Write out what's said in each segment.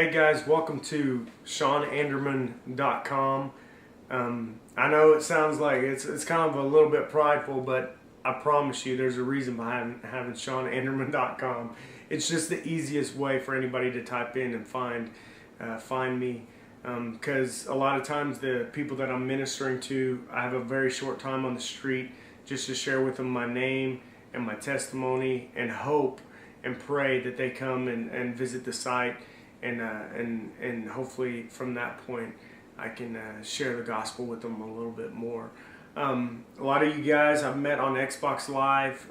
Hey guys, welcome to SeanAnderman.com. I know it sounds like it's kind of a little bit prideful, but I promise you there's a reason behind having SeanAnderman.com. It's just the easiest way for anybody to type in and find me. Because a lot of times the people that I'm ministering to, I have a very short time on the street just to share with them my name and my testimony and hope and pray that they come and visit the site. And hopefully from that point I can share the gospel with them a little bit more. A lot of you guys I've met on Xbox Live,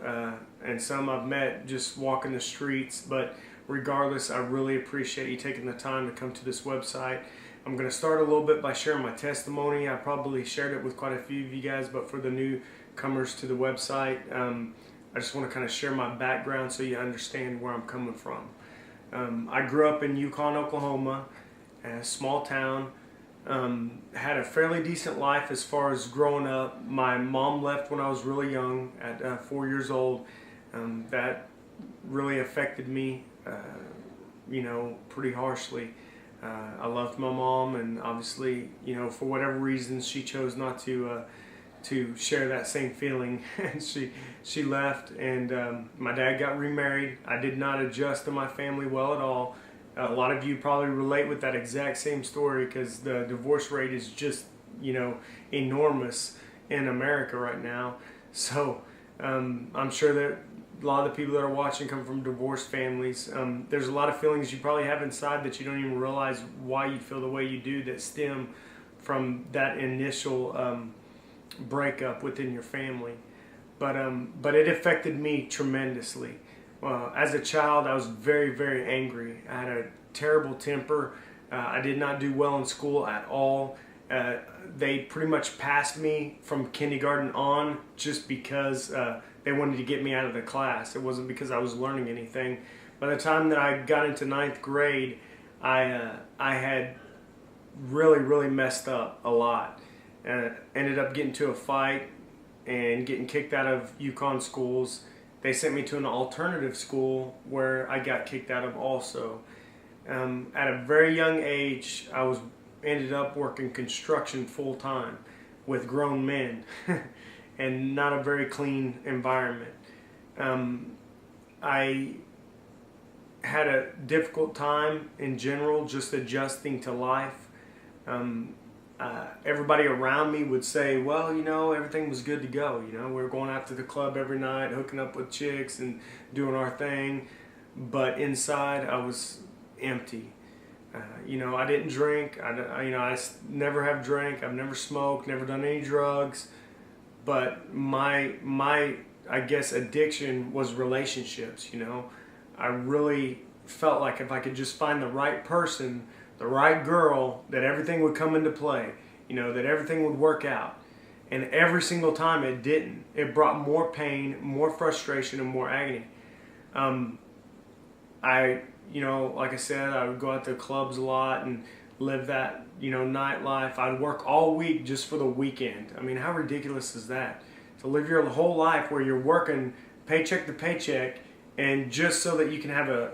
and some I've met just walking the streets, but regardless, I really appreciate you taking the time to come to this website. I'm going to start a little bit by sharing my testimony. I probably shared it with quite a few of you guys, but for the newcomers to the website, I just want to kind of share my background so you understand where I'm coming from. I grew up in Yukon, Oklahoma, a small town. Had a fairly decent life as far as growing up. My mom left when I was really young, at 4 years old. That really affected me, pretty harshly. I loved my mom, and obviously, for whatever reasons, she chose not to share that same feeling, and she left, and my dad got remarried. I did not adjust to my family well at all. A lot of you probably relate with that exact same story, because the divorce rate is just enormous in America right now. So I'm sure that a lot of the people that are watching come from divorced families. There's a lot of feelings you probably have inside that you don't even realize why you feel the way you do, that stem from that initial breakup within your family. But it affected me tremendously. As a child, I was very, very angry. I had a terrible temper. I did not do well in school at all. They pretty much passed me from kindergarten on just because they wanted to get me out of the class. It wasn't because I was learning anything. By the time that I got into 9th grade, I had really, really messed up a lot. Ended up getting to a fight and getting kicked out of Yukon schools. They sent me to an alternative school where I got kicked out of also. At a very young age, I ended up working construction full time with grown men and not a very clean environment. I had a difficult time in general just adjusting to life. Everybody around me would say, well, everything was good to go. We were going out to the club every night, hooking up with chicks and doing our thing. But inside, I was empty. I didn't drink. I never have drank. I've never smoked, never done any drugs. But my I guess, addiction was relationships. I really felt like if I could just find the right person, the right girl, that everything would come into play, that everything would work out. And every single time it didn't. It brought more pain, more frustration, and more agony. Like I said, I would go out to clubs a lot and live that, nightlife. I'd work all week just for the weekend. I mean, how ridiculous is that? To live your whole life where you're working paycheck to paycheck, and just so that you can have a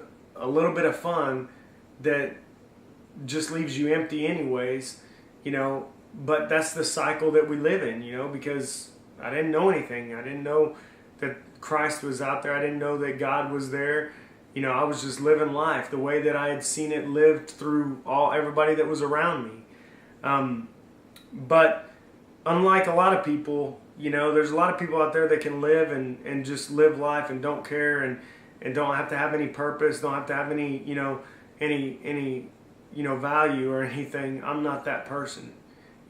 little bit of fun that just leaves you empty anyways, but that's the cycle that we live in, because I didn't know anything. I didn't know that Christ was out there. I didn't know that God was there. I was just living life the way that I had seen it lived through everybody that was around me. But unlike a lot of people, there's a lot of people out there that can live and just live life and don't care and don't have to have any purpose, don't have to have any, any value or anything. I'm not that person.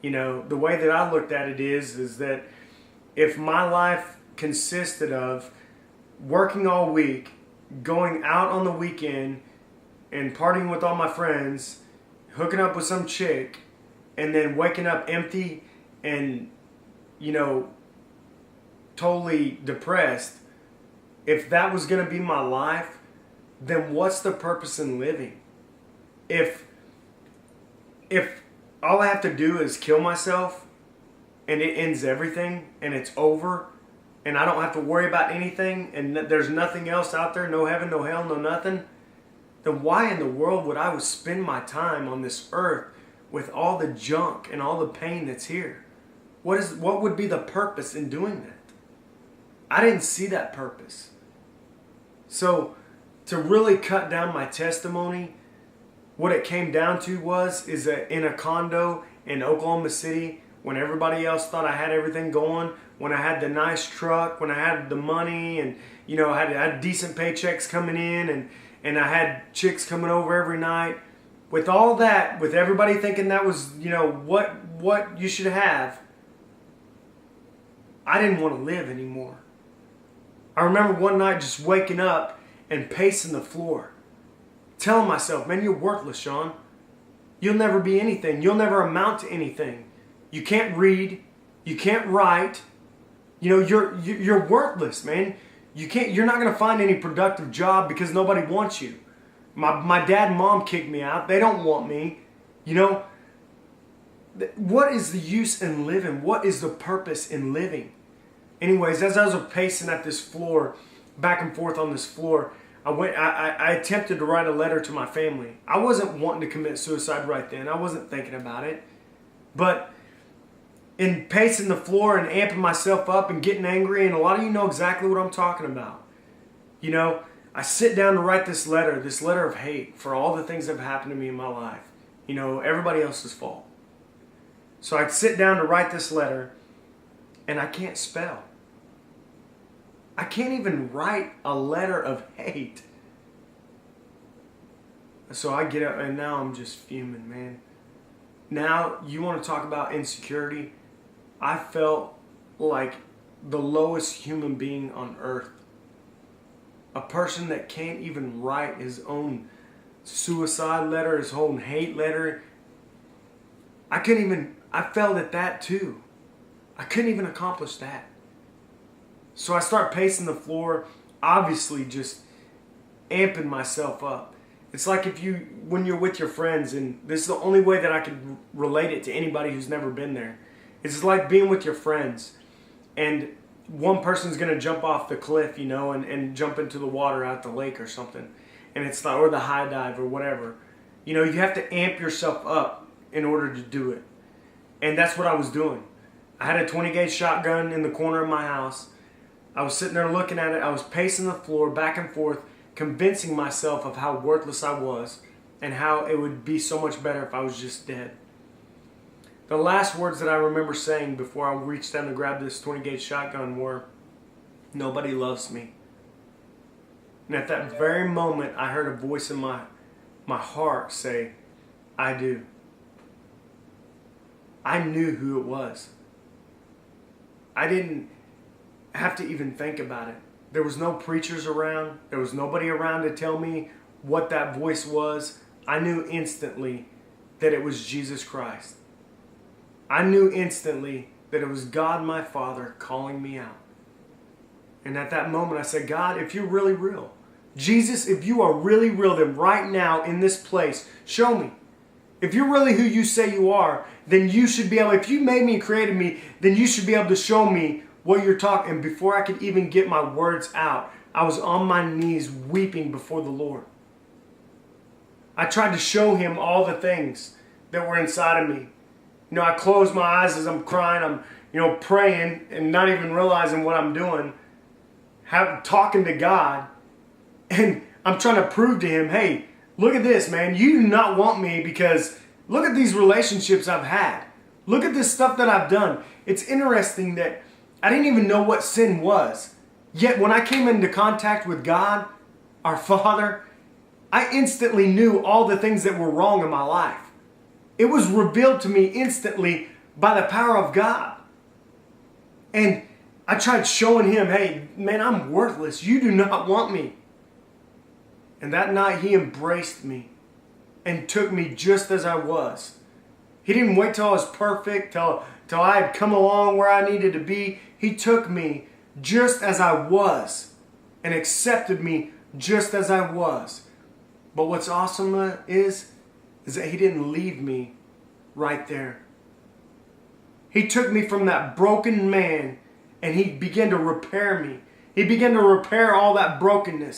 The way that I looked at it is that if my life consisted of working all week, going out on the weekend and partying with all my friends, hooking up with some chick, and then waking up empty and, totally depressed, if that was going to be my life, then what's the purpose in living? If all I have to do is kill myself and it ends everything and it's over and I don't have to worry about anything and there's nothing else out there, no heaven, no hell, no nothing, then why in the world would I spend my time on this earth with all the junk and all the pain that's here? What would be the purpose in doing that? I didn't see that purpose. So to really cut down my testimony, what it came down to is that in a condo in Oklahoma City, when everybody else thought I had everything going, when I had the nice truck, when I had the money, and I had decent paychecks coming in, and I had chicks coming over every night, with all that, with everybody thinking that was what you should have, I didn't want to live anymore. I remember one night just waking up and pacing the floor, telling myself, man, you're worthless, Sean. You'll never be anything. You'll never amount to anything. You can't read. You can't write. You're worthless, man. You're not going to find any productive job because nobody wants you. My dad and mom kicked me out. They don't want me. What is the use in living? What is the purpose in living? Anyways, as I was pacing at this floor, back and forth on this floor, I attempted to write a letter to my family. I wasn't wanting to commit suicide right then. I wasn't thinking about it. But in pacing the floor and amping myself up and getting angry, and a lot of you know exactly what I'm talking about. I sit down to write this letter of hate for all the things that have happened to me in my life. Everybody else's fault. So I sit down to write this letter, and I can't spell. I can't even write a letter of hate. So I get up, and now I'm just fuming, man. Now, you want to talk about insecurity? I felt like the lowest human being on earth. A person that can't even write his own suicide letter, his own hate letter. I felt at that too. I couldn't even accomplish that. So I start pacing the floor, obviously just amping myself up. It's like when you're with your friends, and this is the only way that I could relate it to anybody who's never been there. It's like being with your friends, and one person's going to jump off the cliff, and jump into the water out the lake or something. And it's not, or the high dive or whatever. You have to amp yourself up in order to do it. And that's what I was doing. I had a 20 gauge shotgun in the corner of my house. I was sitting there looking at it. I was pacing the floor back and forth, convincing myself of how worthless I was and how it would be so much better if I was just dead. The last words that I remember saying before I reached down to grab this 20 gauge shotgun were, "Nobody loves me." And at that very moment, I heard a voice in my heart say, "I do." I knew who it was. I didn't have to even think about it. There was no preachers around. There was nobody around to tell me what that voice was. I knew instantly that it was Jesus Christ. I knew instantly that it was God my Father calling me out. And at that moment I said, "God, if you're really real, Jesus, if you are really real, then right now in this place, show me. If you're really who you say you are, then you should be able, if you made me and created me, then you should be able to show me what you're talking." And before I could even get my words out, I was on my knees weeping before the Lord. I tried to show him all the things that were inside of me. I closed my eyes as I'm crying. I'm, praying and not even realizing what I'm doing. Talking to God. And I'm trying to prove to him, hey, look at this, man. You do not want me because look at these relationships I've had. Look at this stuff that I've done. It's interesting that I didn't even know what sin was. Yet when I came into contact with God, our Father, I instantly knew all the things that were wrong in my life. It was revealed to me instantly by the power of God. And I tried showing him, hey, man, I'm worthless. You do not want me. And that night he embraced me and took me just as I was. He didn't wait till I was perfect, till I had come along where I needed to be. He took me just as I was and accepted me just as I was. But what's awesome is that he didn't leave me right there. He took me from that broken man and he began to repair me. He began to repair all that brokenness.